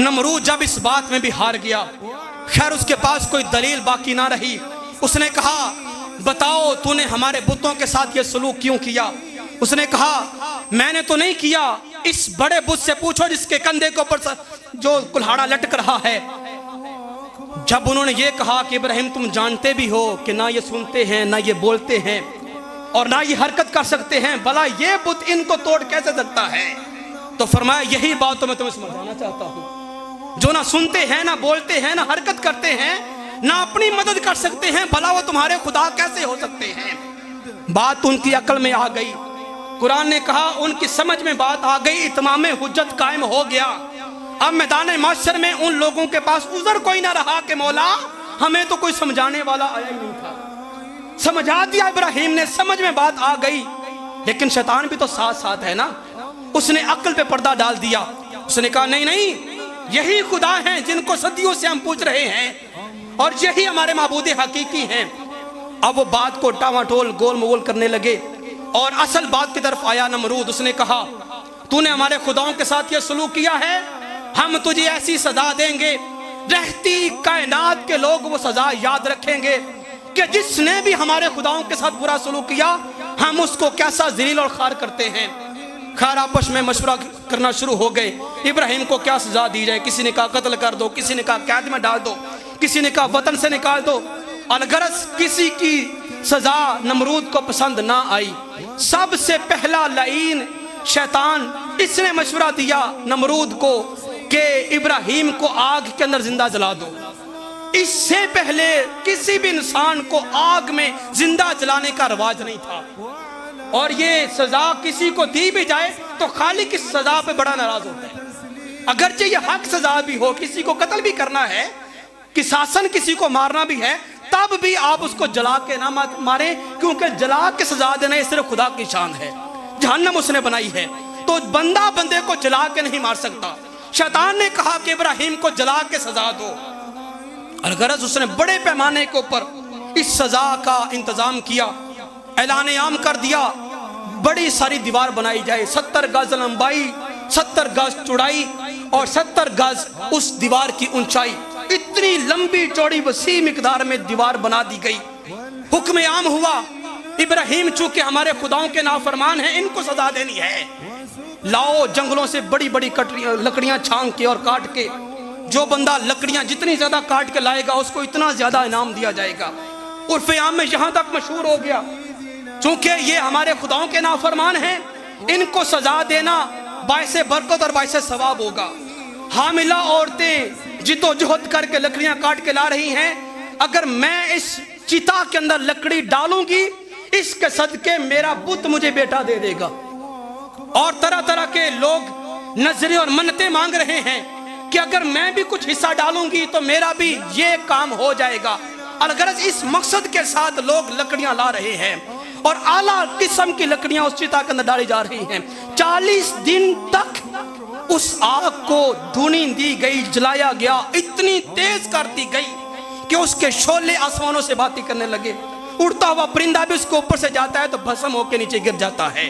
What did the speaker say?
नमरूद जब इस बात में भी हार गया, खैर उसके पास कोई दलील बाकी ना रही। उसने कहा बताओ तूने हमारे बुतों के साथ ये सलूक क्यों किया? उसने कहा मैंने तो नहीं किया, इस बड़े बुत से पूछो जिसके कंधे के ऊपर जो कुल्हाड़ा लटक रहा है। जब उन्होंने ये कहा कि इब्राहिम तुम जानते भी हो कि ना ये सुनते हैं, ना ये बोलते हैं और ना ये हरकत कर सकते हैं, भला ये बुत इनको तोड़ कैसे सकता है? तो फरमाया यही बात तो मैं तुम्हें समझाना चाहता हूँ, जो ना सुनते हैं, ना बोलते हैं, ना हरकत करते हैं, ना अपनी मदद कर सकते हैं, भला वो तुम्हारे खुदा कैसे हो सकते हैं? बात उनकी अकल में आ गई। कुरान ने कहा उनकी समझ में बात आ गई, इत्माम हुज्जत कायम हो गया। अब मैदान माशर में उन लोगों के पास उज़र कोई ना रहा कि मौला हमें तो कोई समझाने वाला आया ही नहीं था। समझा दिया इब्राहिम ने, समझ में बात आ गई, लेकिन शैतान भी तो साथ साथ है ना। उसने अक्ल पे पर्दा डाल दिया। उसने कहा नहीं नहीं, यही खुदा हैं जिनको सदियों से हम पूछ रहे हैं और यही हमारे माबूद हकीकी हैं। अब वो बात को टामाटोल गोल मोल करने लगे और असल बात की तरफ आया नमरूद। उसने कहा तूने हमारे खुदाओं के साथ ये सलूक किया है, हम तुझे ऐसी सजा देंगे, रहती कायनात के लोग वो सजा याद रखेंगे कि जिसने भी हमारे खुदाओं के साथ बुरा सलूक किया हम उसको कैसा ज़लील और खार करते हैं। खैर आपस में मशवरा करना शुरू हो गए, इब्राहिम को क्या सजा दी जाए। किसी ने कहा कत्ल कर दो, किसी ने कहा कैद में डाल दो, किसी ने कहा वतन से निकाल दो। अलगरस किसी की सजा नमरूद को पसंद ना आई। सबसे पहला लाइन शैतान, इसने मशवरा दिया नमरूद को कि इब्राहिम को आग के अंदर जिंदा जला दो। इससे पहले किसी भी इंसान को आग में जिंदा जलाने का रिवाज नहीं था और ये सजा किसी को दी भी जाए तो खालिक इस सजा पे बड़ा नाराज होता है। अगरचे ये हक सजा भी हो, किसी को कत्ल भी करना है, किसासन किसी को मारना भी है, तब भी आप उसको जला के ना मारे, क्योंकि जला के सजा देना ये सिर्फ खुदा की शान है, जहन्नम उसने बनाई है। तो बंदा बंदे को जला के नहीं मार सकता। शैतान ने कहा कि इब्राहिम को जला के सजा दो। अलगरज उसने बड़े पैमाने के ऊपर इस सजा का इंतजाम किया, ऐलान आम कर दिया, बड़ी सारी दीवार बनाई जाए, 70 गज लंबाई, 70 गज चौड़ाई और 70 गज उस दीवार की ऊंचाई। इतनी लंबी चौड़ी वसी मिकदार में दीवार बना दी गई। हुक्म आम हुआ इब्राहिम चूंकि हमारे खुदाओं के नाफरमान हैं, इनको सजा देनी है, लाओ जंगलों से बड़ी बड़ी लकड़ियां छांग के और काट के, जो बंदा लकड़ियां जितनी ज्यादा काट के लाएगा उसको इतना ज्यादा इनाम दिया जाएगा। उर्फ आम में यहां तक मशहूर हो गया, चूंकि ये हमारे खुदाओं के नाफरमान हैं, इनको सजा देना बाइसे बरकत और बाइसे सवाब होगा। हामिला औरतें जिद्दोजहद करके लकड़ियां काट के ला रही हैं, अगर मैं इस चिता के अंदर लकड़ी डालूंगी इसके सदके मेरा बुत मुझे बेटा दे देगा। और तरह तरह के लोग नजरें और मन्नतें मांग रहे हैं कि अगर मैं भी कुछ हिस्सा डालूंगी तो मेरा भी ये काम हो जाएगा। अलगरज इस मकसद के साथ लोग लकड़ियां ला रहे हैं और आला किस्म की लकड़ियां उस चिता के अंदर डाली जा रही हैं। 40 दिन तक उस आग को धुनी दी गई, जलाया गया, इतनी तेज कर दी गई कि उसके शोले आसमानों से बातें करने लगे। उड़ता हुआ परिंदा भी उसके ऊपर से जाता है तो भस्म होकर नीचे गिर जाता है।